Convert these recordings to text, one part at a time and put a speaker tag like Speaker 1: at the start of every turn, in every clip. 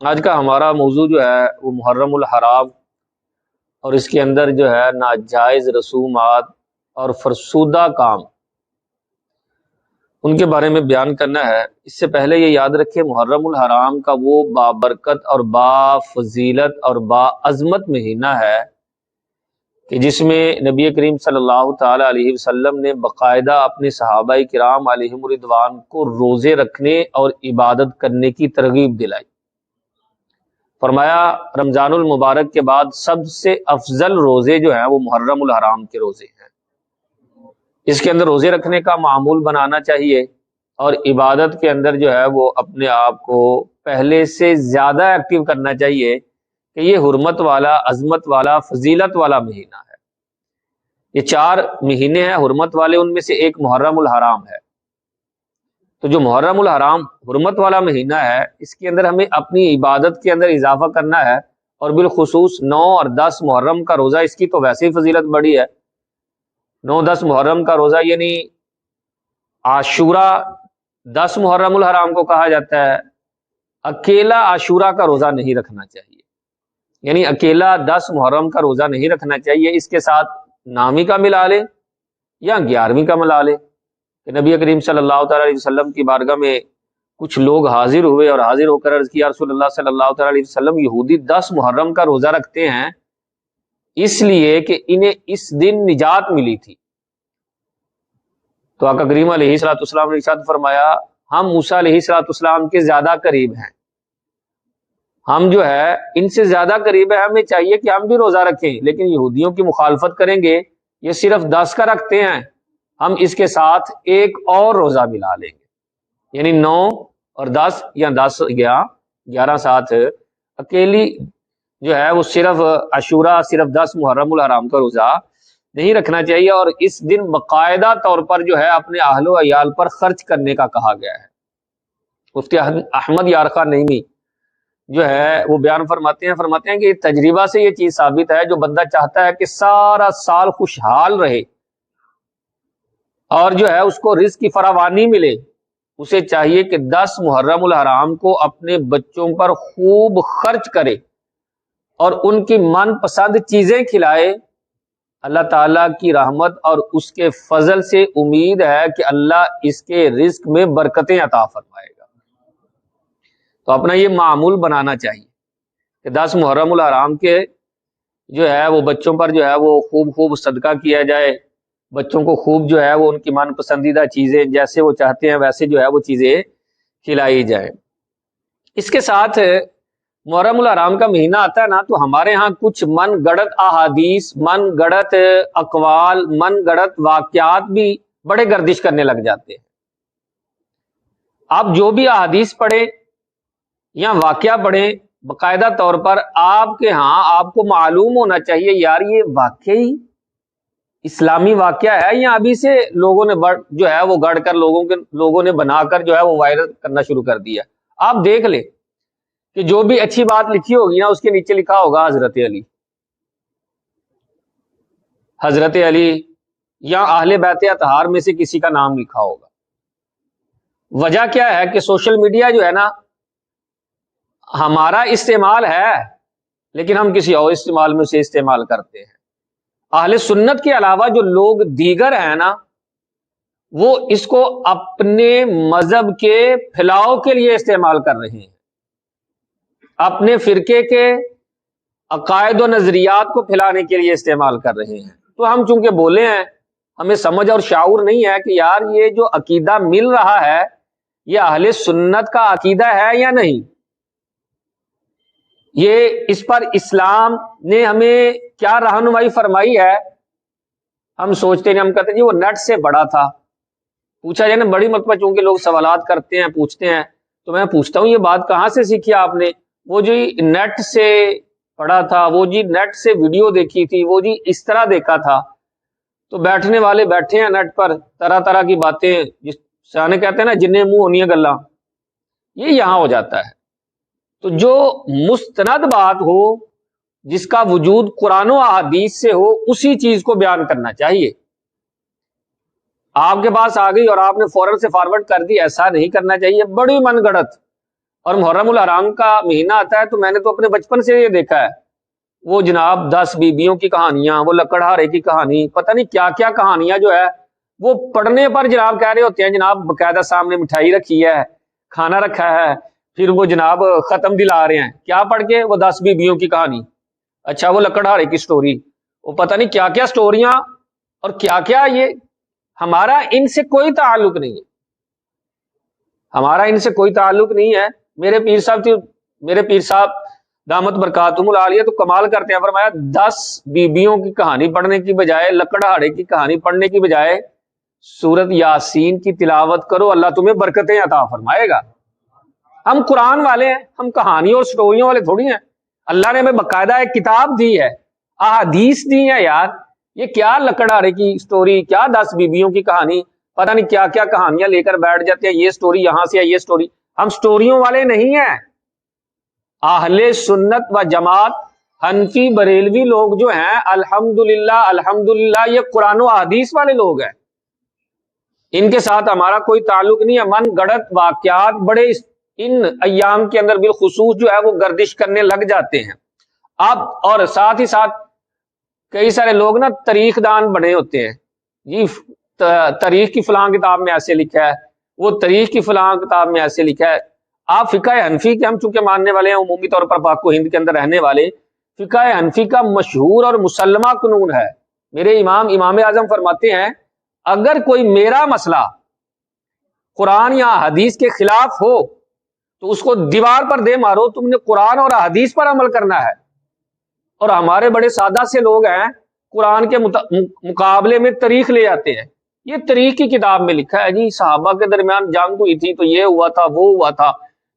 Speaker 1: آج کا ہمارا موضوع جو ہے وہ محرم الحرام اور اس کے اندر جو ہے ناجائز رسومات اور فرسودہ کام ان کے بارے میں بیان کرنا ہے۔ اس سے پہلے یہ یاد رکھیں محرم الحرام کا وہ بابرکت اور با فضیلت اور با عظمت مہینہ ہے کہ جس میں نبی کریم صلی اللہ تعالی علیہ وسلم نے باقاعدہ اپنے صحابہ کرام علیہم رضوان کو روزے رکھنے اور عبادت کرنے کی ترغیب دلائی۔ فرمایا رمضان المبارک کے بعد سب سے افضل روزے جو ہیں وہ محرم الحرام کے روزے ہیں۔ اس کے اندر روزے رکھنے کا معمول بنانا چاہیے اور عبادت کے اندر جو ہے وہ اپنے آپ کو پہلے سے زیادہ ایکٹیو کرنا چاہیے کہ یہ حرمت والا، عظمت والا، فضیلت والا مہینہ ہے۔ یہ 4 مہینے ہیں حرمت والے، ان میں سے ایک محرم الحرام ہے۔ تو جو محرم الحرام حرمت والا مہینہ ہے اس کے اندر ہمیں اپنی عبادت کے اندر اضافہ کرنا ہے، اور بالخصوص 9 اور 10 محرم کا روزہ، اس کی تو ویسے ہی فضیلت بڑی ہے۔ 9-10 محرم کا روزہ یعنی عاشورہ 10 محرم الحرام کو کہا جاتا ہے۔ اکیلا عاشورہ کا روزہ نہیں رکھنا چاہیے، یعنی اکیلا 10 محرم کا روزہ نہیں رکھنا چاہیے، اس کے ساتھ 9ویں کا ملا لے یا 11ویں کا ملا لے۔ کہ نبی کریم صلی اللہ تعالی علیہ وسلم کی بارگاہ میں کچھ لوگ حاضر ہوئے اور حاضر ہو کر عرض کیا رسول اللہ صلی اللہ تعالی علیہ وسلم، یہودی 10 محرم کا روزہ رکھتے ہیں اس لیے کہ انہیں اس دن نجات ملی تھی۔ تو آقا کریم علیہ الصلوۃ والسلام نے ارشاد فرمایا ہم موسیٰ علیہ الصلوۃ والسلام کے زیادہ قریب ہیں، ہم جو ہے ان سے زیادہ قریب ہے، ہمیں چاہیے کہ ہم بھی روزہ رکھیں، لیکن یہودیوں کی مخالفت کریں گے، یہ صرف 10 کا رکھتے ہیں، ہم اس کے ساتھ ایک اور روزہ ملا لیں گے، یعنی 9 اور 10 یا 10 گیا 11 ساتھ اکیلی جو ہے وہ صرف عاشورہ، صرف 10 محرم الحرام کا روزہ نہیں رکھنا چاہیے، اور اس دن باقاعدہ طور پر جو ہے اپنے اہل و عیال پر خرچ کرنے کا کہا گیا ہے۔ مفتی احمد یارخان نعیمی جو ہے وہ بیان فرماتے ہیں کہ تجربہ سے یہ چیز ثابت ہے، جو بندہ چاہتا ہے کہ سارا سال خوشحال رہے اور جو ہے اس کو رزق کی فراوانی ملے، اسے چاہیے کہ 10 محرم الحرام کو اپنے بچوں پر خوب خرچ کرے اور ان کی من پسند چیزیں کھلائے۔ اللہ تعالیٰ کی رحمت اور اس کے فضل سے امید ہے کہ اللہ اس کے رزق میں برکتیں عطا فرمائے گا۔ تو اپنا یہ معمول بنانا چاہیے کہ 10 محرم الحرام کے جو ہے وہ بچوں پر جو ہے وہ خوب صدقہ کیا جائے، بچوں کو خوب جو ہے وہ ان کی من پسندیدہ چیزیں جیسے وہ چاہتے ہیں ویسے جو ہے وہ چیزیں کھلائی جائیں۔ اس کے ساتھ محرم الحرام کا مہینہ آتا ہے نا، تو ہمارے ہاں کچھ من گڑت احادیث، من گڑت اقوال، من گڑت واقعات بھی بڑے گردش کرنے لگ جاتے ہیں۔ آپ جو بھی احادیث پڑھیں یا واقعہ پڑھیں، باقاعدہ طور پر آپ کے ہاں آپ کو معلوم ہونا چاہیے یار یہ واقعی اسلامی واقعہ ہے یا ابھی سے لوگوں نے جو ہے وہ گڑ کر لوگوں نے بنا کر جو ہے وہ وائرل کرنا شروع کر دیا۔ آپ دیکھ لیں کہ جو بھی اچھی بات لکھی ہوگی نا اس کے نیچے لکھا ہوگا حضرت علی، حضرت علی یا اہل بیت اطہار میں سے کسی کا نام لکھا ہوگا۔ وجہ کیا ہے کہ سوشل میڈیا جو ہے نا ہمارا استعمال ہے لیکن ہم کسی اور استعمال میں سے استعمال کرتے ہیں۔ اہل سنت کے علاوہ جو لوگ دیگر ہیں نا وہ اس کو اپنے مذہب کے پھیلاؤ کے لیے استعمال کر رہے ہیں، اپنے فرقے کے عقائد و نظریات کو پھیلانے کے لیے استعمال کر رہے ہیں۔ تو ہم چونکہ بولے ہیں، ہمیں سمجھ اور شعور نہیں ہے کہ یار یہ جو عقیدہ مل رہا ہے یہ اہل سنت کا عقیدہ ہے یا نہیں، یہ اس پر اسلام نے ہمیں کیا رہنمائی فرمائی ہے۔ ہم سوچتے ہیں، ہم کہتے ہیں جی وہ نیٹ سے بڑا تھا، پوچھا جائے نا بڑی مرتبہ چونکہ لوگ سوالات کرتے ہیں پوچھتے ہیں، تو میں پوچھتا ہوں یہ بات کہاں سے سیکھی آپ نے؟ وہ جی نیٹ سے پڑھا تھا، وہ جی نیٹ سے ویڈیو دیکھی تھی، وہ جی اس طرح دیکھا تھا۔ تو بیٹھنے والے بیٹھے ہیں نیٹ پر، طرح طرح کی باتیں، جس سیانے کہتے ہیں نا جنہیں منہ ہونی گلاں، یہ یہاں ہو جاتا ہے۔ تو جو مستند بات ہو، جس کا وجود قرآن و احادیث سے ہو، اسی چیز کو بیان کرنا چاہیے۔ آپ کے پاس آ گئی اور آپ نے فوراً سے فارورڈ کر دی، ایسا نہیں کرنا چاہیے۔ بڑی من گڑت اور محرم الحرام کا مہینہ آتا ہے تو میں نے تو اپنے بچپن سے یہ دیکھا ہے، وہ جناب 10 بیبیوں کی کہانیاں، وہ لکڑہارے کی کہانی، پتہ نہیں کیا کیا کہانیاں جو ہے وہ پڑھنے پر جناب کہہ رہے ہوتے ہیں جناب باقاعدہ سامنے مٹھائی رکھی ہے، کھانا رکھا ہے، پھر وہ جناب ختم دلا رہے ہیں کیا پڑھ کے، وہ 10 بیبیوں کی کہانی، اچھا وہ لکڑہارے کی سٹوری، وہ پتہ نہیں کیا کیا سٹوریاں اور کیا کیا، یہ ہمارا ان سے کوئی تعلق نہیں ہے، ہمارا ان سے کوئی تعلق نہیں ہے۔ میرے پیر صاحب دامت برکاتہم العالیہ تو کمال کرتے ہیں، فرمایا 10 بیبیوں کی کہانی پڑھنے کی بجائے، لکڑہارے کی کہانی پڑھنے کی بجائے سورت یاسین کی تلاوت کرو، اللہ تمہیں برکتیں عطا فرمائے گا۔ ہم قرآن والے ہیں، ہم کہانیوں اور سٹوریوں والے تھوڑی ہیں، اللہ نے ہمیں باقاعدہ ایک کتاب دی ہے، احادیث دی ہیں یار، یہ کیا لکڑہارے کی سٹوری، کیا 10 بیبیوں کی کہانی، پتہ نہیں کیا کیا کہانیاں لے کر بیٹھ جاتے ہیں، یہ سٹوری یہاں سے ہے، یہ سٹوری، ہم سٹوریوں والے نہیں ہیں۔ اہل سنت و جماعت حنفی بریلوی لوگ جو ہیں الحمدللہ یہ قرآن و حدیث والے لوگ ہیں، ان کے ساتھ ہمارا کوئی تعلق نہیں ہے۔ من گڑت واقعات بڑے ان ایام کے اندر بالخصوص جو ہے وہ گردش کرنے لگ جاتے ہیں اب، اور ساتھ ہی ساتھ کئی سارے لوگ نا تاریخ دان بنے ہوتے ہیں، جی تاریخ کی فلاں کتاب میں ایسے لکھا ہے، وہ تاریخ کی فلاں کتاب میں ایسے لکھا ہے۔ آپ فقہ حنفی کے ہم چونکہ ماننے والے ہیں، عمومی طور پر پاک و ہند کے اندر رہنے والے، فقہ حنفی کا مشہور اور مسلمہ قانون ہے، میرے امام اعظم فرماتے ہیں اگر کوئی میرا مسئلہ قرآن یا حدیث کے خلاف ہو تو اس کو دیوار پر دے مارو، تم نے قرآن اور حدیث پر عمل کرنا ہے۔ اور ہمارے بڑے سادہ سے لوگ ہیں، قرآن کے مقابلے میں تاریخ لے آتے ہیں، یہ تاریخ کی کتاب میں لکھا ہے جی صحابہ کے درمیان جنگ ہوئی تھی تو یہ ہوا تھا وہ ہوا تھا،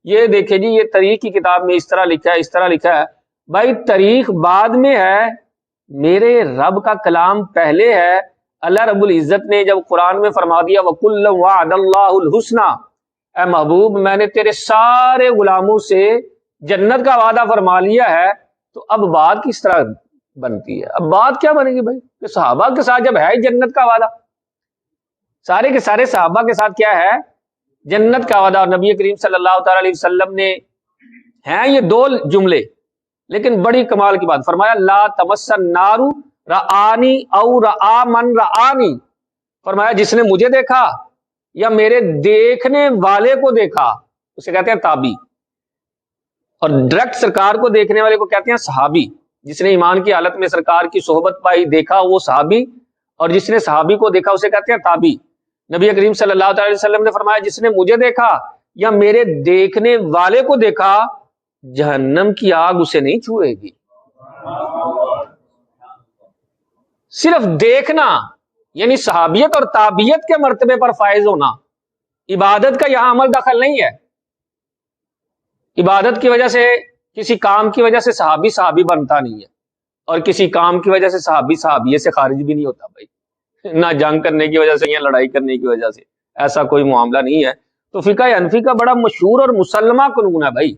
Speaker 1: یہ دیکھیں جی یہ تاریخ کی کتاب میں اس طرح لکھا ہے، اس طرح لکھا ہے۔ بھائی تاریخ بعد میں ہے، میرے رب کا کلام پہلے ہے۔ اللہ رب العزت نے جب قرآن میں فرما دیا وَكُلًّا وَعَدَ اللَّهُ الْحُسْنَى، اے محبوب میں نے تیرے سارے غلاموں سے جنت کا وعدہ فرما لیا ہے، تو اب بات کس طرح بنتی ہے؟ اب بات کیا بنے گی بھائی کہ صحابہ کے ساتھ جب ہے جنت کا وعدہ، سارے کے سارے صحابہ کے ساتھ کیا ہے؟ جنت کا وعدہ۔ اور نبی کریم صلی اللہ تعالی علیہ وسلم نے ہیں یہ 2 جملے، لیکن بڑی کمال کی بات فرمایا لا تمس النار رآنی او رآ من رآنی، فرمایا جس نے مجھے دیکھا یا میرے دیکھنے والے کو دیکھا اسے کہتے ہیں تابی، اور ڈائریکٹ سرکار کو دیکھنے والے کو کہتے ہیں صحابی۔ جس نے ایمان کی حالت میں سرکار کی صحبت پائی دیکھا وہ صحابی، اور جس نے صحابی کو دیکھا اسے کہتے ہیں تابی۔ نبی کریم صلی اللہ علیہ وسلم نے فرمایا جس نے مجھے دیکھا یا میرے دیکھنے والے کو دیکھا جہنم کی آگ اسے نہیں چھوئے گی۔ صرف دیکھنا یعنی صحابیت اور تابعیت کے مرتبے پر فائز ہونا، عبادت کا یہاں عمل دخل نہیں ہے۔ عبادت کی وجہ سے کسی کام کی وجہ سے صحابی بنتا نہیں ہے، اور کسی کام کی وجہ سے صحابیت سے خارج بھی نہیں ہوتا بھائی، نہ جنگ کرنے کی وجہ سے یا لڑائی کرنے کی وجہ سے، ایسا کوئی معاملہ نہیں ہے۔ تو فقہ حنفی کا بڑا مشہور اور مسلمہ قانون ہے بھائی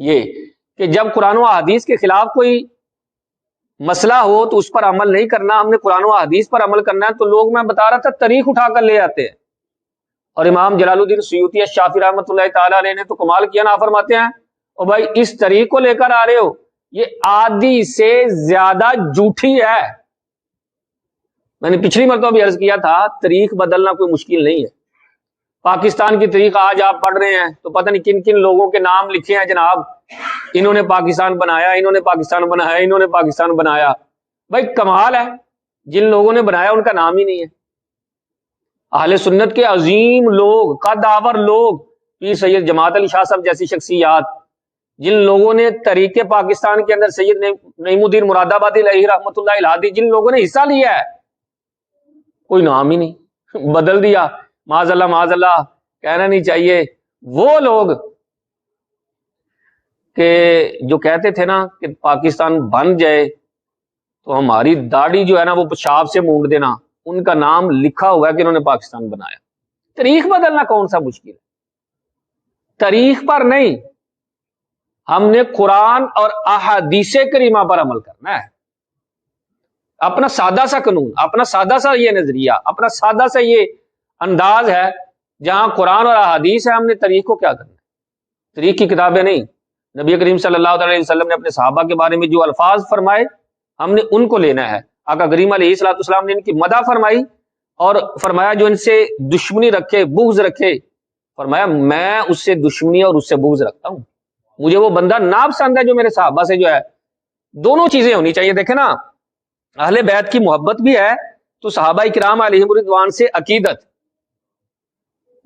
Speaker 1: یہ، کہ جب قرآن و حدیث کے خلاف کوئی مسئلہ ہو تو اس پر عمل نہیں کرنا، ہم نے قرآن و حدیث پر عمل کرنا ہے۔ تو لوگ میں بتا رہا تھا تاریخ اٹھا کر لے آتے ہیں، اور امام جلال الدین سیوطی الشافعی رحمۃ اللہ تعالی علیہ نے تو کمال کیا نا، فرماتے ہیں اور بھائی اس طریق کو لے کر آ رہے ہو یہ آدھی سے زیادہ جھوٹی ہے۔ میں نے پچھلی مرتبہ بھی عرض کیا تھا تاریخ بدلنا کوئی مشکل نہیں ہے۔ پاکستان کی تاریخ آج آپ پڑھ رہے ہیں تو پتہ نہیں کن کن لوگوں کے نام لکھے ہیں جناب، انہوں نے پاکستان بنایا، انہوں نے پاکستان بنایا، انہوں نے پاکستان بنایا۔ بھائی کمال ہے، جن لوگوں نے بنایا ان کا نام ہی نہیں ہے۔ اہل سنت کے عظیم لوگ، قدآور لوگ، پیر سید جماعت علی شاہ صاحب جیسی شخصیات، جن لوگوں نے تحریک پاکستان کے اندر سید نعیم الدین مراد آبادی علیہ رحمۃ اللہ الہادی، جن لوگوں نے حصہ لیا ہے، کوئی نام ہی نہیں، بدل دیا۔ معاذ اللہ کہنا نہیں چاہیے۔ وہ لوگ کہ جو کہتے تھے نا کہ پاکستان بن جائے تو ہماری داڑھی جو ہے نا وہ پیشاب سے مونڈ دینا، ان کا نام لکھا ہوا ہے کہ انہوں نے پاکستان بنایا۔ تاریخ بدلنا کون سا مشکل ہے؟ تاریخ پر نہیں، ہم نے قرآن اور احادیث کریمہ پر عمل کرنا ہے۔ اپنا سادہ سا قانون، اپنا سادہ سا یہ نظریہ، اپنا سادہ سا یہ انداز ہے، جہاں قرآن اور احادیث ہے ہم نے تاریخ کو کیا کرنا ہے؟ تاریخ کی کتابیں نہیں. نبی کریم صلی اللہ علیہ وسلم نے اپنے صحابہ کے بارے میں جو الفاظ فرمائے ہم نے ان کو لینا ہے. آقا کریم علیہ الصلوۃ والسلام نے ان کی مدح فرمائی اور فرمایا جو ان سے دشمنی رکھے، بغض رکھے، فرمایا میں اس سے دشمنی اور اس سے بغض رکھتا ہوں. مجھے وہ بندہ ناپسند ہے جو میرے صحابہ سے جو ہے. دونوں چیزیں ہونی چاہیے. دیکھیں نا، اہل بیت کی محبت بھی ہے تو صحابہ کرام علیہم رضوان سے عقیدت،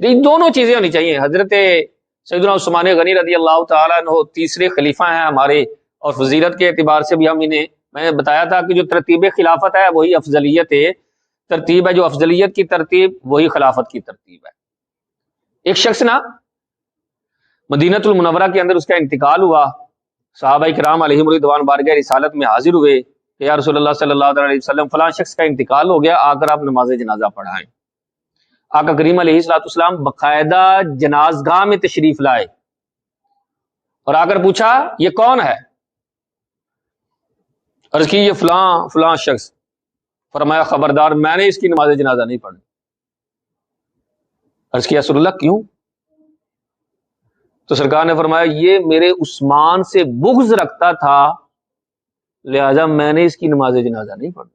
Speaker 1: یہ دونوں چیزیں ہونی چاہیے. حضرت سیدنا عثمان غنی رضی اللہ تعالیٰ عنہ تیسرے خلیفہ ہیں ہمارے، اور فضیلت کے اعتبار سے بھی ہم انہیں، میں نے بتایا تھا کہ جو ترتیب خلافت ہے وہی افضلیت ترتیب ہے، جو افضلیت کی ترتیب وہی خلافت کی ترتیب ہے. ایک شخص نا مدینۃ المنورہ کے اندر اس کا انتقال ہوا، صحابہ کرام علیہم رضوان بارگاہ رسالت میں حاضر ہوئے کہ یا رسول اللہ صلی اللہ علیہ وسلم فلاں شخص کا انتقال ہو گیا، آ کر آپ نماز جنازہ پڑھائیں. آقا کریم علیہ الصلوۃ والسلام باقاعدہ جنازگاہ میں تشریف لائے اور آ کر پوچھا یہ کون ہے؟ عرض کی یہ فلاں فلاں شخص. فرمایا خبردار میں نے اس کی نماز جنازہ نہیں پڑھنی. عرض کیا رسول اللہ کیوں؟ تو سرکار نے فرمایا یہ میرے عثمان سے بغض رکھتا تھا لہذا میں نے اس کی نماز جنازہ نہیں پڑھی.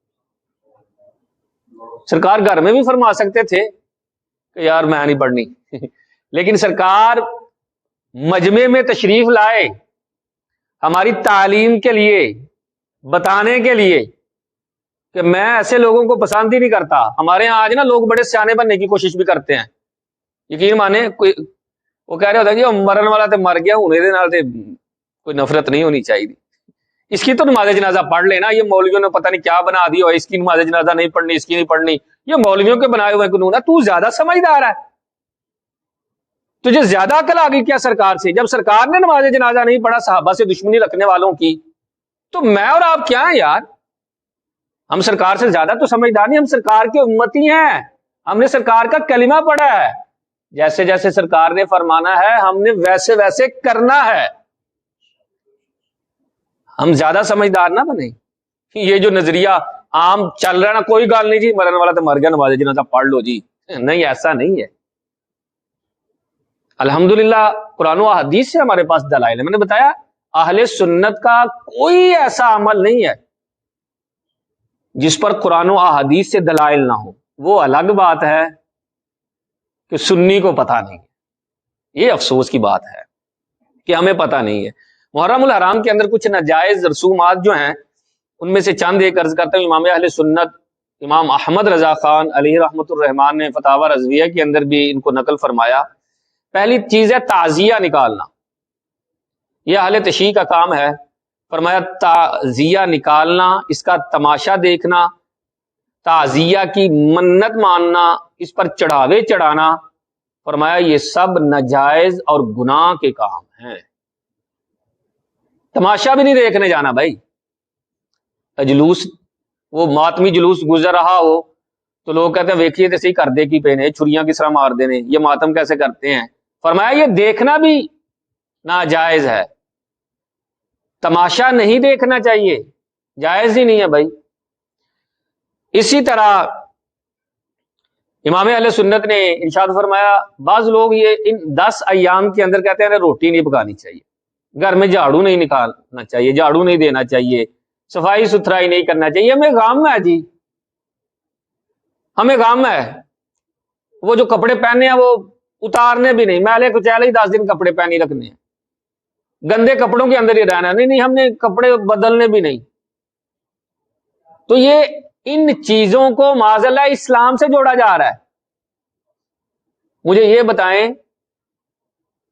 Speaker 1: سرکار گھر میں بھی فرما سکتے تھے کہ یار میں نہیں پڑھنی لیکن سرکار مجمع میں تشریف لائے ہماری تعلیم کے لیے، بتانے کے لیے کہ میں ایسے لوگوں کو پسند ہی نہیں کرتا. ہمارے ہاں آج نا لوگ بڑے سیانے بننے کی کوشش بھی کرتے ہیں. یقین مانے وہ کہہ رہے ہوتے ہیں کہ مرن والا تے مر گیا ہوں، کوئی نفرت نہیں ہونی چاہیے. اس کی تو نماز جنازہ پڑھ لینا. یہ مولویوں نے پتہ نہیں کیا بنا دیا، اس کی نماز جنازہ نہیں پڑھنی، اس کی نہیں پڑھنی. یہ مولویوں کے بنائے ہوئے قانون ہے. تو زیادہ سمجھدار ہے، تجھے زیادہ عقل آ گئی کیا سرکار سے؟ جب سرکار نے نماز جنازہ نہیں پڑھا صحابہ سے دشمنی رکھنے والوں کی، تو میں اور آپ کیا ہیں یار؟ ہم سرکار سے زیادہ تو سمجھدار نہیں. ہم سرکار کے امتی ہیں، ہم نے سرکار کا کلمہ پڑھا ہے. جیسے جیسے سرکار نے فرمانا ہے ہم نے ویسے ویسے کرنا ہے. ہم زیادہ سمجھدار نہ بنے. یہ جو نظریہ عام چل رہا ہے نا، کوئی گل نہیں جی مرن والا تو مر گیا نماز جنازہ پڑھ لو جی، نہیں ایسا نہیں ہے. الحمدللہ قرآن و حدیث سے ہمارے پاس دلائل ہے. میں نے بتایا اہل سنت کا کوئی ایسا عمل نہیں ہے جس پر قرآن و حدیث سے دلائل نہ ہو. وہ الگ بات ہے کہ سنی کو پتہ نہیں ہے. یہ افسوس کی بات ہے کہ ہمیں پتہ نہیں ہے. محرم الحرام کے اندر کچھ ناجائز رسومات جو ہیں ان میں سے چند ایک عرض کرتا ہوں. امام اہل سنت امام احمد رضا خان علیہ رحمۃ الرحمان نے فتاوی رضویہ کے اندر بھی ان کو نقل فرمایا. پہلی چیز ہے تعزیہ نکالنا. یہ اہل تشیع کا کام ہے. فرمایا تعزیہ نکالنا، اس کا تماشا دیکھنا، تعزیہ کی منت ماننا، اس پر چڑھاوے چڑھانا، فرمایا یہ سب ناجائز اور گناہ کے کام ہیں. تماشا بھی نہیں دیکھنے جانا بھائی. جلوس، وہ ماتمی جلوس گزر رہا ہو تو لوگ کہتے ہیں ویکھیے تو صحیح کر دے کی پینے، چھریاں کس طرح مار دینے، یہ ماتم کیسے کرتے ہیں. فرمایا یہ دیکھنا بھی ناجائز ہے. تماشا نہیں دیکھنا چاہیے، جائز ہی نہیں ہے بھائی. اسی طرح امام اہل سنت نے ارشاد فرمایا بعض لوگ یہ ان 10 ایام کے اندر کہتے ہیں روٹی نہیں پکانی چاہیے، گھر میں جھاڑو نہیں نکالنا چاہیے، جھاڑو نہیں دینا چاہیے، صفائی ستھرائی نہیں کرنا چاہیے. ہمیں غم ہے جی، ہمیں غم ہے. وہ جو کپڑے پہنے ہیں وہ اتارنے بھی نہیں، میلے کچیلے ہی 10 دن کپڑے پہنے رکھنے ہیں، گندے کپڑوں کے اندر ہی رہنا. نہیں ہم نے کپڑے بدلنے بھی نہیں. تو یہ ان چیزوں کو معاذ اللہ اسلام سے جوڑا جا رہا ہے. مجھے یہ بتائیں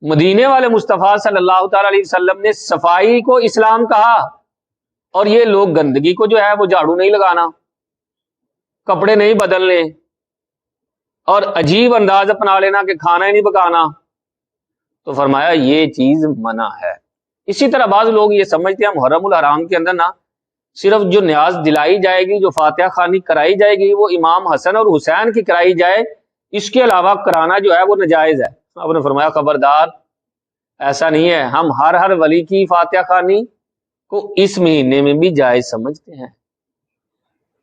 Speaker 1: مدینے والے مصطفیٰ صلی اللہ تعالی علیہ وسلم نے صفائی کو اسلام کہا، اور یہ لوگ گندگی کو جو ہے وہ جھاڑو نہیں لگانا، کپڑے نہیں بدلنے، اور عجیب انداز اپنا لینا کہ کھانا ہی نہیں پکانا. تو فرمایا یہ چیز منع ہے. اسی طرح بعض لوگ یہ سمجھتے ہیں محرم الحرام کے اندر نا صرف جو نیاز دلائی جائے گی، جو فاتحہ خوانی کرائی جائے گی، وہ امام حسن اور حسین کی کرائی جائے، اس کے علاوہ کرانا جو ہے وہ ناجائز ہے. آپ نے فرمایا خبردار، ایسا نہیں ہے. ہم ہر ولی کی فاتحہ خوانی کو اس مہینے میں بھی جائز سمجھتے ہیں.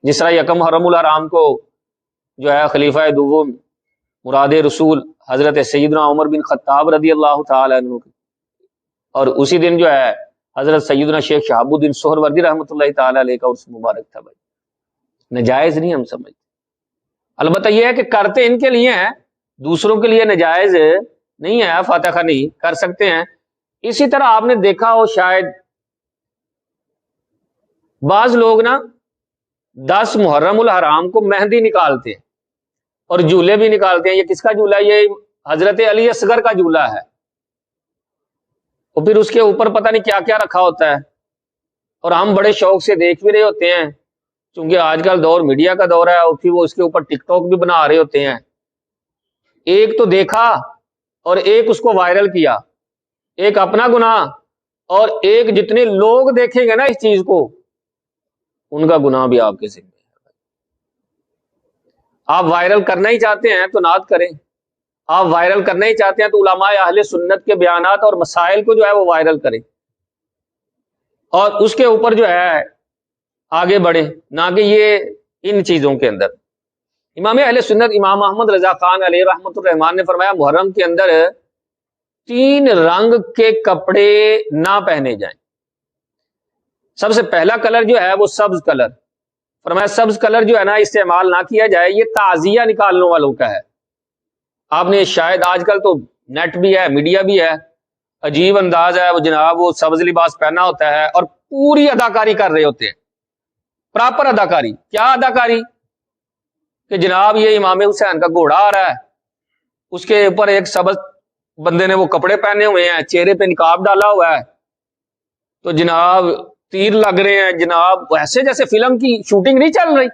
Speaker 1: جس طرح یکم محرم الحرام کو جو ہے خلیفہ دوم مراد رسول حضرت سیدنا عمر بن خطاب رضی اللہ تعالی عنہ اور اسی دن جو ہے حضرت سیدنا شیخ شہاب الدین سہروردی رحمۃ اللہ تعالی علیہ کا عرس مبارک تھا بھائی. نجائز نہیں ہم سمجھتے. البتہ یہ ہے کہ کرتے ان کے لیے ہیں، دوسروں کے لیے نجائز نہیں ہے، فاتح خانی کر سکتے ہیں. اسی طرح آپ نے دیکھا ہو شاید بعض لوگ نا 10 محرم الحرام کو مہندی نکالتے ہیں اور جھولے بھی نکالتے ہیں. یہ کس کا جھولا ہے؟ یہ حضرت علی اصغر کا جھولا ہے. اور پھر اس کے اوپر پتہ نہیں کیا کیا رکھا ہوتا ہے، اور ہم بڑے شوق سے دیکھ بھی رہے ہوتے ہیں کیونکہ آج کل دور میڈیا کا دور ہے، اور پھر وہ اس کے اوپر ٹک ٹاک بھی بنا رہے ہوتے ہیں. ایک تو دیکھا اور ایک اس کو وائرل کیا، ایک اپنا گناہ اور ایک جتنے لوگ دیکھیں گے نا اس چیز کو ان کا گناہ بھی آپ کے ذمہ ہے. آپ وائرل کرنا ہی چاہتے ہیں تو نعت کریں، آپ وائرل کرنا ہی چاہتے ہیں تو علماء اہل سنت کے بیانات اور مسائل کو جو ہے وہ وائرل کریں اور اس کے اوپر جو ہے آگے بڑھیں، نہ کہ یہ ان چیزوں کے اندر. امام اہل سنت امام احمد رضا خان علیہ رحمۃ الرحمان نے فرمایا محرم کے اندر 3 رنگ کے کپڑے نہ پہنے جائیں. سب سے پہلا کلر جو ہے وہ سبز کلر. فرمایا سبز کلر جو ہے نا استعمال نہ کیا جائے، یہ تعزیہ نکالنے والوں کا ہے. آپ نے شاید آج کل تو نیٹ بھی ہے، میڈیا بھی ہے، عجیب انداز ہے وہ جناب، وہ سبز لباس پہنا ہوتا ہے اور پوری اداکاری کر رہے ہوتے ہیں، پراپر اداکاری. کیا اداکاری؟ کہ جناب یہ امام حسین کا گھوڑا آ رہا ہے، اس کے اوپر ایک سبز بندے نے وہ کپڑے پہنے ہوئے ہیں، چہرے پہ نقاب ڈالا ہوا ہے، تو جناب تیر لگ رہے ہیں جناب، ایسے جیسے فلم کی شوٹنگ نہیں چل رہی.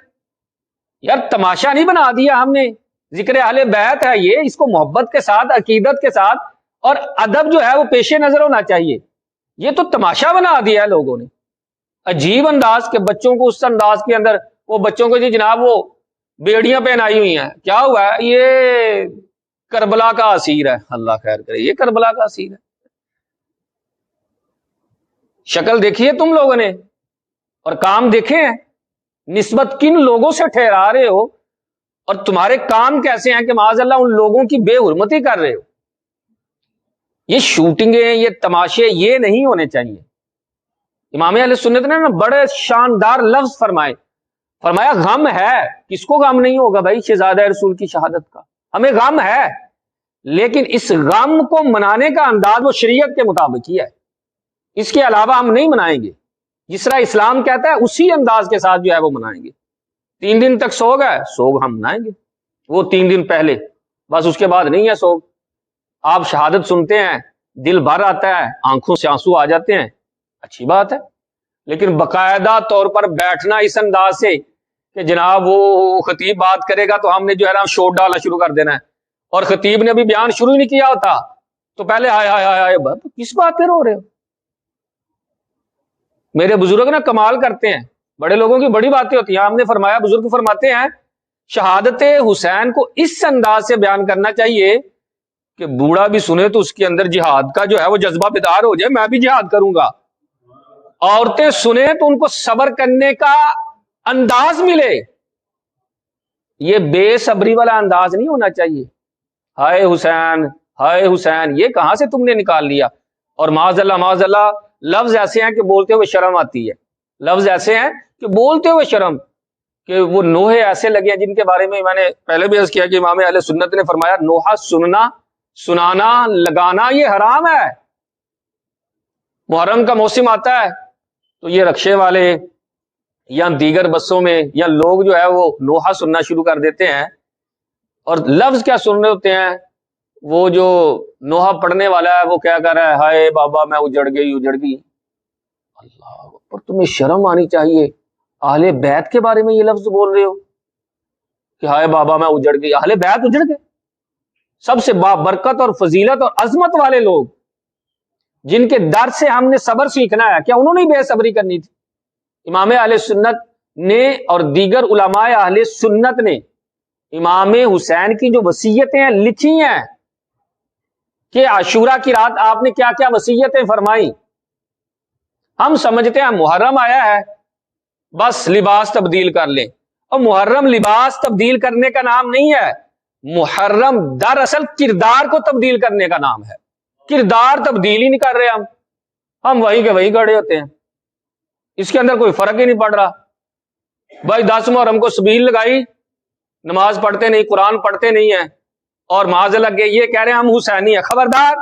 Speaker 1: یار تماشا نہیں بنا دیا ہم نے. ذکر اہل بیت ہے یہ، اس کو محبت کے ساتھ، عقیدت کے ساتھ اور ادب جو ہے وہ پیش نظر ہونا چاہیے. یہ تو تماشا بنا دیا ہے لوگوں نے، عجیب انداز کے بچوں کو اس انداز کے اندر، وہ بچوں کو جی جناب وہ بیڑیاں پہنائی ہوئی ہیں. کیا ہوا ہے؟ یہ کربلا کا اسیر ہے. اللہ خیر کرے، یہ کربلا کا اسیر ہے. شکل دیکھیے تم لوگوں نے اور کام دیکھے ہیں، نسبت کن لوگوں سے ٹھہرا رہے ہو اور تمہارے کام کیسے ہیں کہ معاذ اللہ ان لوگوں کی بے حرمتی کر رہے ہو. یہ شوٹنگیں، یہ تماشے یہ نہیں ہونے چاہیے. امام اہل سنت نے نا بڑے شاندار لفظ فرمایا غم ہے. کس کو غم نہیں ہوگا بھائی شہزادہ رسول کی شہادت کا؟ ہمیں غم ہے، لیکن اس غم کو منانے کا انداز وہ شریعت کے مطابق ہی ہے، اس کے علاوہ ہم نہیں منائیں گے. جس طرح اسلام کہتا ہے اسی انداز کے ساتھ جو ہے وہ منائیں گے. 3 دن تک سوگ ہے، سوگ ہم منائیں گے، وہ 3 دن پہلے، بس اس کے بعد نہیں ہے سوگ. آپ شہادت سنتے ہیں، دل بھر آتا ہے، آنکھوں سے آنسو آ جاتے ہیں، اچھی بات ہے. لیکن باقاعدہ طور پر بیٹھنا اس انداز سے کہ جناب وہ خطیب بات کرے گا تو ہم نے جو ہے نا شوٹ ڈالنا شروع کر دینا ہے، اور خطیب نے ابھی بیان شروع ہی نہیں کیا ہوتا تو پہلے ہائے ہائے ہائے ہائے، کس بات پہ رو رہے ہو؟ میرے بزرگ نا کمال کرتے ہیں، بڑے لوگوں کی بڑی باتیں ہوتی ہیں. ہم نے فرمایا، بزرگ فرماتے ہیں شہادت حسین کو اس انداز سے بیان کرنا چاہیے کہ بوڑھا بھی سنے تو اس کے اندر جہاد کا جو ہے وہ جذبہ بیدار ہو جائے، میں بھی جہاد کروں گا. عورتیں سنیں تو ان کو صبر کرنے کا انداز ملے. یہ بے صبری والا انداز نہیں ہونا چاہیے. ہائے حسین، ہائے حسین، یہ کہاں سے تم نے نکال لیا؟ اور معاذ اللہ لفظ ایسے ہیں کہ بولتے ہوئے شرم آتی ہے. لفظ ایسے ہیں کہ بولتے ہوئے شرم، کہ وہ نوحے ایسے لگے ہیں جن کے بارے میں میں نے پہلے بھی عرض کیا کہ امام اہل سنت نے فرمایا نوحہ سننا، سنانا، لگانا یہ حرام ہے. محرم کا موسم آتا ہے تو یہ رکشے والے یا دیگر بسوں میں یا لوگ جو ہے وہ نوحہ سننا شروع کر دیتے ہیں، اور لفظ کیا سن رہے ہوتے ہیں؟ وہ جو نوحہ پڑھنے والا ہے وہ کیا کر رہا ہے؟ ہائے بابا میں اجڑ گئی. اللہ پر تمہیں شرم آنی چاہیے. اہل بیت کے بارے میں یہ لفظ بول رہے ہو کہ ہائے بابا میں اجڑ گئی. اہل بیت اجڑ گئے؟ سب سے بابرکت اور فضیلت اور عظمت والے لوگ جن کے در سے ہم نے صبر سیکھنا ہے، کیا انہوں نے بے صبری کرنی تھی؟ امام اہل سنت نے اور دیگر علماء اہل سنت نے امام حسین کی جو وصیتیں ہیں لکھی ہیں کہ عاشورہ کی رات آپ نے کیا کیا وصیتیں فرمائی. ہم سمجھتے ہیں محرم آیا ہے بس لباس تبدیل کر لیں، اور محرم لباس تبدیل کرنے کا نام نہیں ہے. محرم دراصل کردار کو تبدیل کرنے کا نام ہے. کردار تبدیل ہی نہیں کر رہے ہم. ہم وہیں کے وہیں کھڑے ہوتے ہیں، اس کے اندر کوئی فرق ہی نہیں پڑ رہا۔ بھائی 10 محرم کو سبیل لگائی، نماز پڑھتے نہیں، قرآن پڑھتے نہیں ہیں، اور معاذ اللہ کے یہ کہہ رہے ہیں ہم حسینی ہیں۔ خبردار،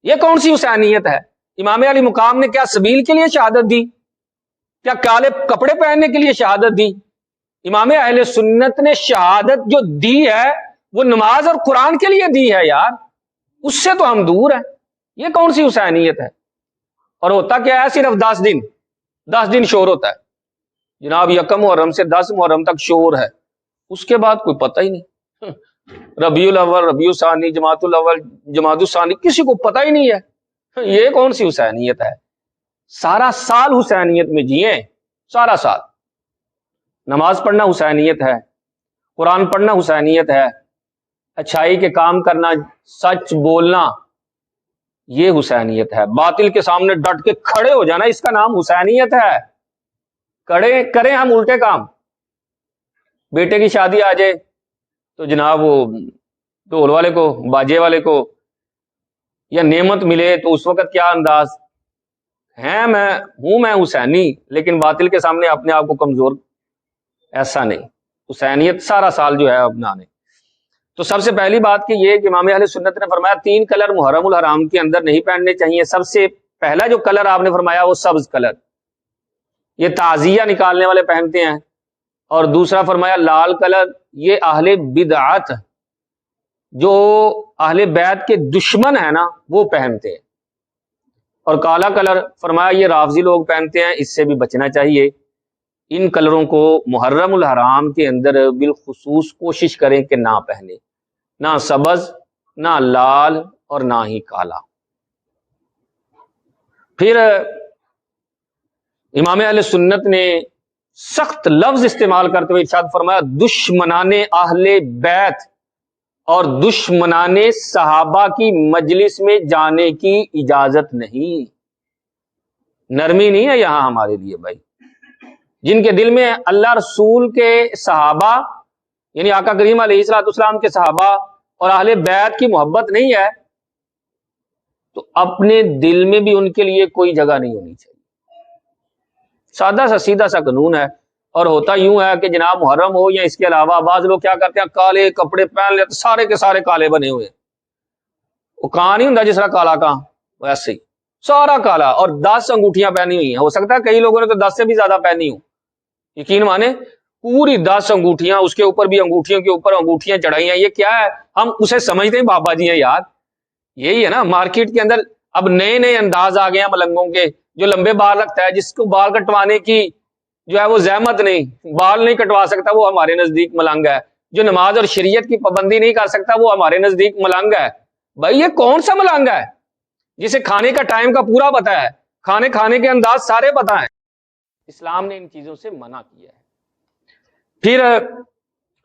Speaker 1: یہ کون سی حسینیت ہے؟ امام علی مقام نے کیا سبیل کے لیے شہادت دی؟ کیا کالے کپڑے پہننے کے لیے شہادت دی؟ امام اہل سنت نے شہادت جو دی ہے وہ نماز اور قرآن کے لیے دی ہے یار، اس سے تو ہم دور ہیں۔ یہ کون سی حسینیت ہے؟ اور ہوتا کیا ہے؟ صرف 10 دن شور ہوتا ہے جناب، یکم محرم سے 10 محرم تک شور ہے، اس کے بعد کوئی پتہ ہی نہیں۔ ربیع الاول، ربیع الثانی، جماعت الاول، جماعت الثانی، کسی کو پتہ ہی نہیں ہے۔ یہ کون سی حسینیت ہے؟ سارا سال حسینیت میں جیے، سارا سال نماز پڑھنا حسینیت ہے، قرآن پڑھنا حسینیت ہے، اچھائی کے کام کرنا، سچ بولنا، یہ حسینیت ہے۔ باطل کے سامنے ڈٹ کے کھڑے ہو جانا، اس کا نام حسینیت ہے۔ کریں ہم الٹے کام، بیٹے کی شادی آ جائے تو جناب وہ ڈھول والے کو، باجے والے کو، یا نعمت ملے تو اس وقت کیا انداز ہے، میں حسینی، لیکن باطل کے سامنے اپنے آپ کو کمزور، ایسا نہیں۔ حسینیت سارا سال جو ہے اپنانے۔ تو سب سے پہلی بات کہ یہ کہ امام اہل سنت نے فرمایا 3 کلر محرم الحرام کے اندر نہیں پہننے چاہیے۔ سب سے پہلا جو کلر آپ نے فرمایا وہ سبز کلر، یہ تعزیہ نکالنے والے پہنتے ہیں، اور دوسرا فرمایا لال کلر، یہ اہل بدعت جو اہل بیت کے دشمن ہیں نا وہ پہنتے ہیں، اور کالا کلر فرمایا یہ رافضی لوگ پہنتے ہیں، اس سے بھی بچنا چاہیے۔ ان کلروں کو محرم الحرام کے اندر بالخصوص کوشش کریں کہ نہ پہنے، نہ سبز، نہ لال، اور نہ ہی کالا۔ پھر امام اہل سنت نے سخت لفظ استعمال کرتے ہوئے ارشاد فرمایا دشمنان اہل بیت اور دشمنان صحابہ کی مجلس میں جانے کی اجازت نہیں۔ نرمی نہیں ہے یہاں ہمارے لیے بھائی، جن کے دل میں اللہ رسول کے صحابہ یعنی آقا کریم علیہ الصلوۃ والسلام کے صحابہ اور اہل بیت کی محبت نہیں ہے، تو اپنے دل میں بھی ان کے لیے کوئی جگہ نہیں ہونی چاہیے۔ سادہ سا سیدھا سا قانون ہے۔ اور ہوتا یوں ہے کہ جناب محرم ہو یا اس کے علاوہ بعض لوگ کیا کرتے ہیں، کالے کپڑے پہن لیتے، سارے کے سارے کالے بنے ہوئے، وہ کہاں نہیں ہوں جس طرح کالا کہاں، ویسے ہی سارا کالا، اور 10 انگوٹھیاں پہنی ہوئی ہیں، ہو سکتا ہے کئی لوگوں نے تو 10 سے بھی زیادہ پہنی ہوں، یقین مانے پوری 10 انگوٹھیاں، اس کے اوپر بھی انگوٹھیوں کے اوپر انگوٹھیاں چڑھائی ہیں۔ یہ کیا ہے؟ ہم اسے سمجھتے ہیں بابا جی ہیں یار، یہی ہے نا۔ مارکیٹ کے اندر اب نئے انداز آ گئے ہیں ملنگوں کے، جو لمبے بال رکھتا ہے، جس کو بال کٹوانے کی جو ہے وہ زحمت نہیں، بال نہیں کٹوا سکتا، وہ ہمارے نزدیک ملنگ ہے۔ جو نماز اور شریعت کی پابندی نہیں کر سکتا، وہ ہمارے نزدیک ملنگ ہے۔ بھائی یہ کون سا ملنگ ہے جسے کھانے کا ٹائم کا پورا پتہ ہے، کھانے کے انداز سارے پتہ ہیں؟ اسلام نے ان چیزوں سے منع کیا ہے۔ پھر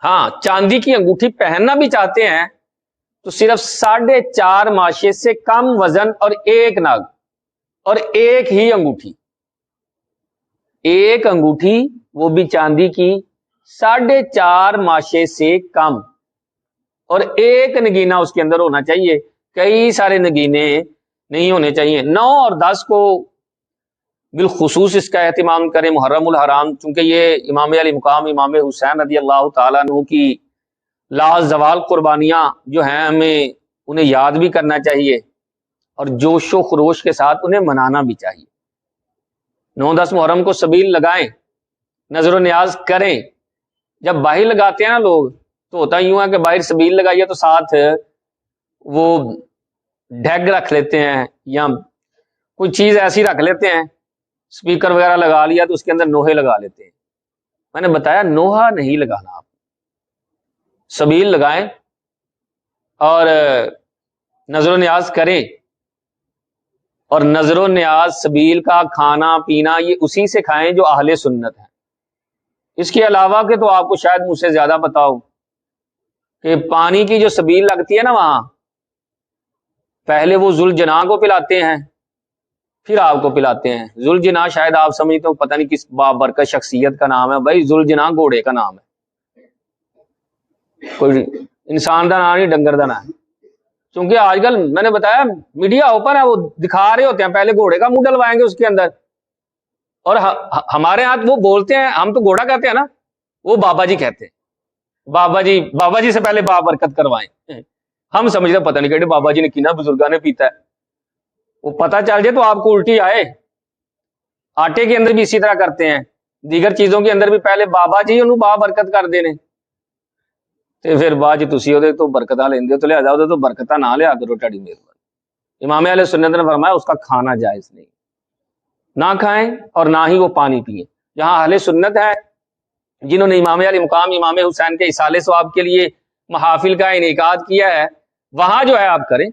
Speaker 1: ہاں، چاندی کی انگوٹھی پہننا بھی چاہتے ہیں تو صرف 4.5 ماشے سے کم وزن اور 1 نگ اور 1 ہی انگوٹھی، 1 انگوٹھی وہ بھی چاندی کی 4.5 ماشے سے کم، اور 1 نگینہ اس کے اندر ہونا چاہیے، کئی سارے نگینے نہیں ہونے چاہیے۔ 9 اور 10 کو بالخصوص اس کا اہتمام کریں محرم الحرام، چونکہ یہ امام علی مقام امام حسین رضی اللہ تعالیٰ عنہ کی لازوال قربانیاں جو ہیں، ہمیں انہیں یاد بھی کرنا چاہیے اور جوش و خروش کے ساتھ انہیں منانا بھی چاہیے۔ 9-10 محرم کو سبیل لگائیں، نظر و نیاز کریں۔ جب باہر لگاتے ہیں نا لوگ، تو ہوتا یوں ہے کہ باہر سبیل لگائیے تو ساتھ وہ ڈھگ رکھ لیتے ہیں یا کوئی چیز ایسی رکھ لیتے ہیں، سپیکر وغیرہ لگا لیا تو اس کے اندر نوحے لگا لیتے ہیں۔ میں نے بتایا نوحہ نہیں لگانا، آپ سبیل لگائیں اور نظر و نیاز کریں، اور نظر و نیاز سبیل کا کھانا پینا یہ اسی سے کھائیں جو اہل سنت ہیں۔ اس کے علاوہ کہ تو آپ کو شاید مجھ سے زیادہ پتا ہو کہ پانی کی جو سبیل لگتی ہے نا، وہاں پہلے وہ ذوالجناح کو پلاتے ہیں، پھر آپ کو پلاتے ہیں۔ ذوالجناح شاید آپ سمجھتے ہو پتہ نہیں کس بابرکت شخصیت کا نام ہے، بھائی ذوالجناح گھوڑے کا نام ہے، کوئی انسان کا نام نہیں، ڈنگر کا نام ہے۔ چونکہ آج کل میں نے بتایا میڈیا اوپن ہے، وہ دکھا رہے ہوتے ہیں، پہلے گھوڑے کا منہ ڈلوائیں گے اس کے اندر، اور ہمارے ہاتھ وہ بولتے ہیں، ہم تو گھوڑا کہتے ہیں نا، وہ بابا جی کہتے ہیں، بابا جی سے پہلے برکت کروائیں۔ ہم سمجھتے پتہ نہیں کہ بابا جی نے کینا بزرگاں نے پیتا ہے، وہ پتہ چل جائے تو آپ کو الٹی آئے۔ آٹے کے اندر بھی اسی طرح کرتے ہیں، دیگر چیزوں کے اندر بھی پہلے بابا جی انہوں برکت کر دینے تے پھر بعد تسی اودے تو برکتاں لیندے ہو، تو لہذا اودے تو برکتاں نہ لیا کرو، تہاڈی مہربانی۔ امام اہل سنت نے فرمایا اس کا کھانا جائز نہیں، نہ کھائیں اور نہ ہی وہ پانی پئیں۔ جہاں اہل سنت ہے جنہوں نے امام علی مقام امام حسین کے اصالے ثواب کے لیے محافل کا انعقاد کیا ہے، وہاں جو ہے آپ کریں،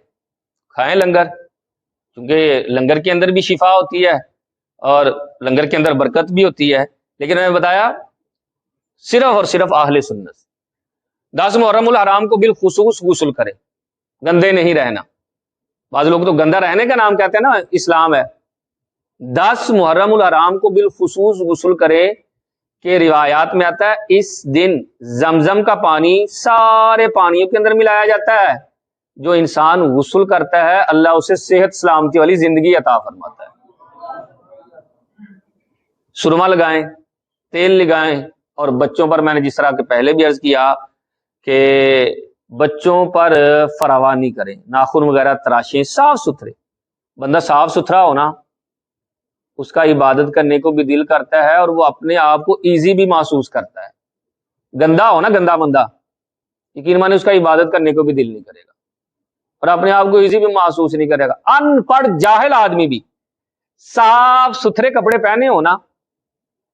Speaker 1: کھائیں لنگر، کیونکہ لنگر کے اندر بھی شفا ہوتی ہے اور لنگر کے اندر برکت بھی ہوتی ہے۔ لیکن میں نے بتایا صرف اور صرف اہل سنت 10 محرم الحرام کو بالخصوص غسل کرے، گندے نہیں رہنا۔ بعض لوگ تو گندا رہنے کا نام کہتے ہیں نا اسلام ہے۔ 10 محرم الحرام کو بالخصوص غسل کرے کہ روایات میں آتا ہے اس دن زمزم کا پانی سارے پانیوں کے اندر ملایا جاتا ہے، جو انسان غسل کرتا ہے اللہ اسے صحت سلامتی والی زندگی عطا فرماتا ہے۔ سرما لگائیں، تیل لگائیں، اور بچوں پر میں نے جس طرح کہ پہلے بھی عرض کیا کہ بچوں پر فراوانی کریں، ناخن وغیرہ تراشیں، صاف ستھرے۔ بندہ صاف ستھرا ہونا اس کا عبادت کرنے کو بھی دل کرتا ہے اور وہ اپنے آپ کو ایزی بھی محسوس کرتا ہے۔ گندا ہو نا گندا بندہ، یقین مانے اس کا عبادت کرنے کو بھی دل نہیں کرے گا اور اپنے آپ کو ایزی بھی محسوس نہیں کرے گا۔ ان پڑھ جاہل آدمی بھی صاف ستھرے کپڑے پہنے ہونا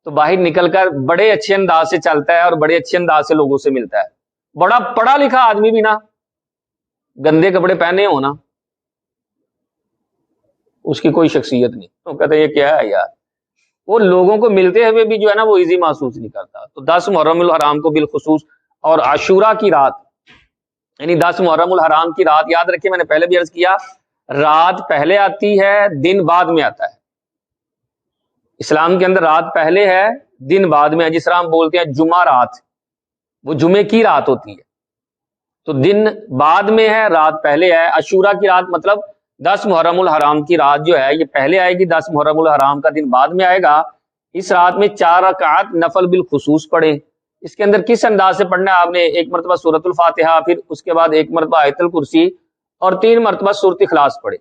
Speaker 1: تو باہر نکل کر بڑے اچھے انداز سے چلتا ہے اور بڑے اچھے انداز سے لوگوں سے ملتا ہے۔ بڑا پڑھا لکھا آدمی بھی نا گندے کپڑے پہنے ہونا اس کی کوئی شخصیت نہیں، تو کہتے ہیں یہ کیا ہے یار، وہ لوگوں کو ملتے ہوئے بھی جو ہے نا وہ ایزی محسوس نہیں کرتا۔ تو 10 محرم الحرام کو بالخصوص، اور عاشورہ کی رات یعنی 10 محرم الحرام کی رات، یاد رکھیں میں نے پہلے بھی عرض کیا رات پہلے آتی ہے دن بعد میں آتا ہے۔ اسلام کے اندر رات پہلے ہے دن بعد میں ہے، جس طرح ہم بولتے ہیں جمعہ رات، وہ جمعے کی رات ہوتی ہے، تو دن بعد میں ہے رات پہلے ہے۔ عاشورہ کی رات مطلب 10 محرم الحرام کی رات جو ہے یہ پہلے آئے گی، 10 محرم الحرام کا دن بعد میں آئے گا۔ اس رات میں 4 رکعات نفل بالخصوص پڑھیں۔ اس کے اندر کس انداز سے پڑھنا ہے؟ آپ نے ایک مرتبہ سورۃ الفاتحہ، پھر اس کے بعد ایک مرتبہ آیت الکرسی اور 3 مرتبہ سورۃ اخلاص پڑھیں۔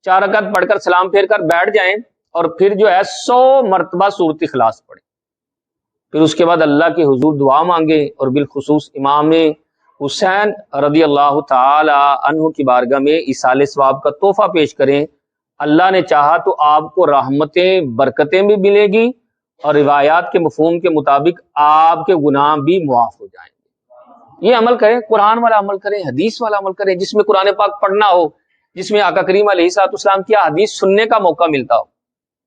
Speaker 1: 4 رکعت پڑھ کر سلام پھیر کر بیٹھ جائیں اور پھر جو ہے 100 مرتبہ سورۃ اخلاص پڑھیں۔ پھر اس کے بعد اللہ کے حضور دعا مانگیں اور بالخصوص امام حسین رضی اللہ تعالی عنہ کی بارگاہ میں ایصال ثواب کا تحفہ پیش کریں۔ اللہ نے چاہا تو آپ کو رحمتیں برکتیں بھی ملے گی اور روایات کے مفہوم کے مطابق آپ کے گناہ بھی معاف ہو جائیں گے۔ یہ عمل کریں، قرآن والا عمل کریں، حدیث والا عمل کریں، جس میں قرآن پاک پڑھنا ہو، جس میں آقا کریم علیہ الصلوۃ والسلام کی حدیث سننے کا موقع ملتا ہو،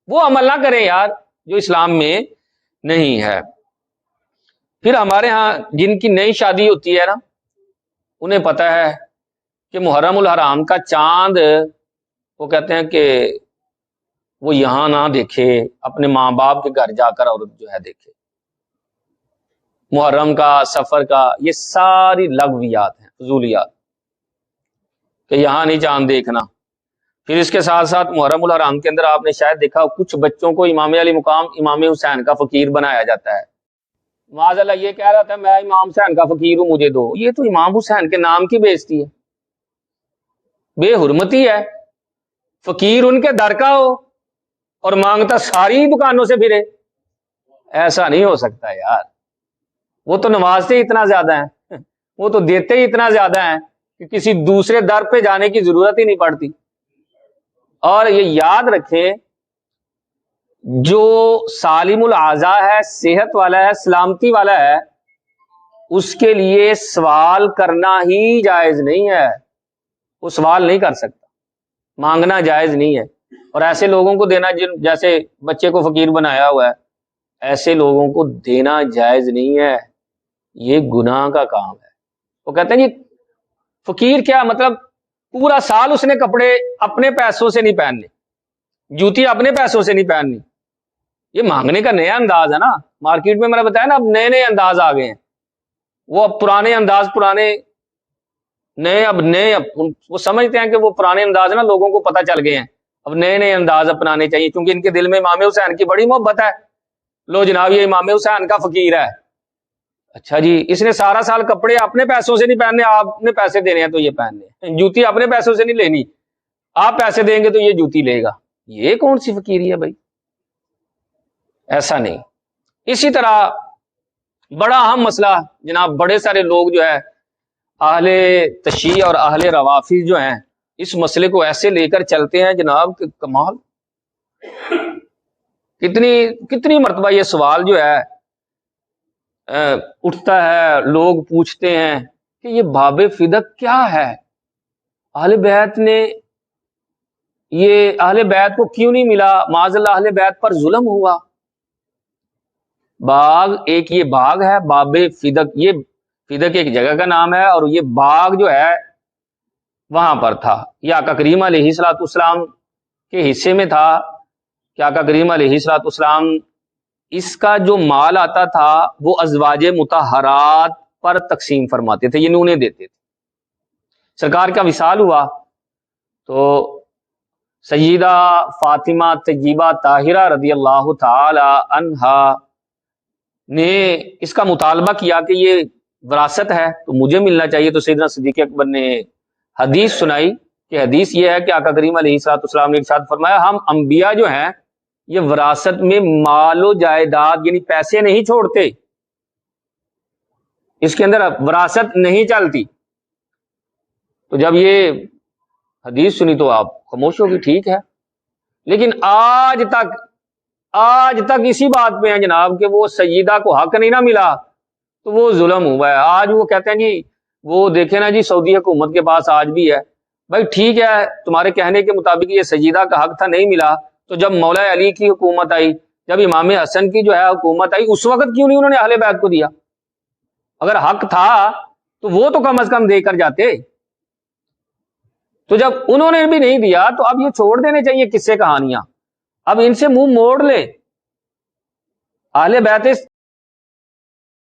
Speaker 1: وہ عمل نہ کریں یار جو اسلام میں نہیں ہے۔ پھر ہمارے ہاں جن کی نئی شادی ہوتی ہے نا انہیں پتہ ہے کہ محرم الحرام کا چاند وہ کہتے ہیں کہ وہ یہاں نہ دیکھے، اپنے ماں باپ کے گھر جا کر عورت جو ہے دیکھے۔ محرم کا، سفر کا، یہ ساری لغویات ہیں، فضولیات، کہ یہاں نہیں چاند دیکھنا۔ پھر اس کے ساتھ ساتھ محرم الحرام کے اندر آپ نے شاید دیکھا کچھ بچوں کو امام علی مقام امام حسین کا فقیر بنایا جاتا ہے۔ معاذ اللہ یہ کہہ رہا تھا میں امام حسین کا فقیر ہوں مجھے دو، یہ تو امام حسین کے نام کی بےعزتی ہے، بے حرمتی ہے۔ فقیر ان کے در کا ہو اور مانگتا ساری دکانوں سے پھرے، ایسا نہیں ہو سکتا یار۔ وہ تو نوازتے اتنا زیادہ ہیں، وہ تو دیتے ہی اتنا زیادہ ہیں کہ کسی دوسرے در پہ جانے کی ضرورت ہی نہیں پڑتی۔ اور یہ یاد رکھیں جو سالم الاعضاء ہے، صحت والا ہے، سلامتی والا ہے، اس کے لیے سوال کرنا ہی جائز نہیں ہے، وہ سوال نہیں کر سکتا، مانگنا جائز نہیں ہے۔ اور ایسے لوگوں کو دینا جیسے بچے کو فقیر بنایا ہوا ہے، ایسے لوگوں کو دینا جائز نہیں ہے، یہ گناہ کا کام ہے۔ وہ کہتے ہیں جی فقیر کیا مطلب پورا سال اس نے کپڑے اپنے پیسوں سے نہیں پہننے، جوتی اپنے پیسوں سے نہیں پہننی، یہ مانگنے کا نیا انداز ہے نا۔ مارکیٹ میں میں نے بتایا نا اب نئے نئے انداز آ گئے ہیں، وہ اب پرانے انداز، پرانے وہ سمجھتے ہیں کہ وہ پرانے انداز نا لوگوں کو پتہ چل گئے ہیں، اب نئے نئے انداز اپنانے چاہیے، کیونکہ ان کے دل میں امام حسین کی بڑی محبت ہے۔ لو جناب یہ امام حسین کا فقیر ہے، اچھا جی اس نے سارا سال کپڑے اپنے پیسوں سے نہیں پہننے، آپ نے پیسے دینے ہیں تو یہ پہننے، جوتی اپنے پیسوں سے نہیں لینی، آپ پیسے دیں گے تو یہ جوتی لے گا، یہ کون سی فقیری ہے بھائی؟ ایسا نہیں۔ اسی طرح بڑا اہم مسئلہ جناب، بڑے سارے لوگ جو ہے اہل تشیع اور اہل روافض جو ہیں اس مسئلے کو ایسے لے کر چلتے ہیں جناب کہ کمال۔ کتنی مرتبہ یہ سوال جو ہے اٹھتا ہے، لوگ پوچھتے ہیں کہ یہ باب فدق کیا ہے؟ اہل بیت نے یہ اہل بیت کو کیوں نہیں ملا؟ معاذ اللہ اہل بیت پر ظلم ہوا۔ باغ ایک یہ باغ ہے باب فدق، یہ فدق ایک جگہ کا نام ہے اور یہ باغ جو ہے وہاں پر تھا، یہ آقا کریم علیہ الصلوۃ والسلام کے حصے میں تھا کہ آقا کریم علیہ الصلوۃ والسلام اس کا جو مال آتا تھا وہ ازواج مطہرات پر تقسیم فرماتے تھے، یعنی انہیں دیتے تھے۔ سرکار کا وصال ہوا تو سیدہ فاطمہ طیبہ طاہرہ رضی اللہ تعالی عنہا نے اس کا مطالبہ کیا کہ یہ وراثت ہے تو مجھے ملنا چاہیے، تو سیدنا صدیق اکبر نے حدیث سنائی کہ حدیث یہ ہے کہ آقا کریم علیہ الصلوۃ والسلام نے ارشاد فرمایا ہم انبیاء جو ہیں یہ وراثت میں مال و جائیداد یعنی پیسے نہیں چھوڑتے، اس کے اندر وراثت نہیں چلتی۔ تو جب یہ حدیث سنی تو آپ خاموش ہوگی، ٹھیک ہے، لیکن آج تک اسی بات پہ ہیں جناب کہ وہ سیدہ کو حق نہیں نہ ملا تو وہ ظلم ہوا ہے۔ آج وہ کہتے ہیں جی وہ دیکھیں نا جی سعودی حکومت کے پاس آج بھی ہے، بھائی ٹھیک ہے تمہارے کہنے کے مطابق یہ سیدہ کا حق تھا نہیں ملا، تو جب مولا علی کی حکومت آئی، جب امام حسن کی جو ہے حکومت آئی، اس وقت کیوں نہیں انہوں نے اہل بیت کو دیا؟ اگر حق تھا تو وہ تو کم از کم دے کر جاتے۔ تو جب انہوں نے بھی نہیں دیا تو اب یہ چھوڑ دینے چاہیے قصے کہانیاں، اب ان سے منہ موڑ لے۔ اہل بیت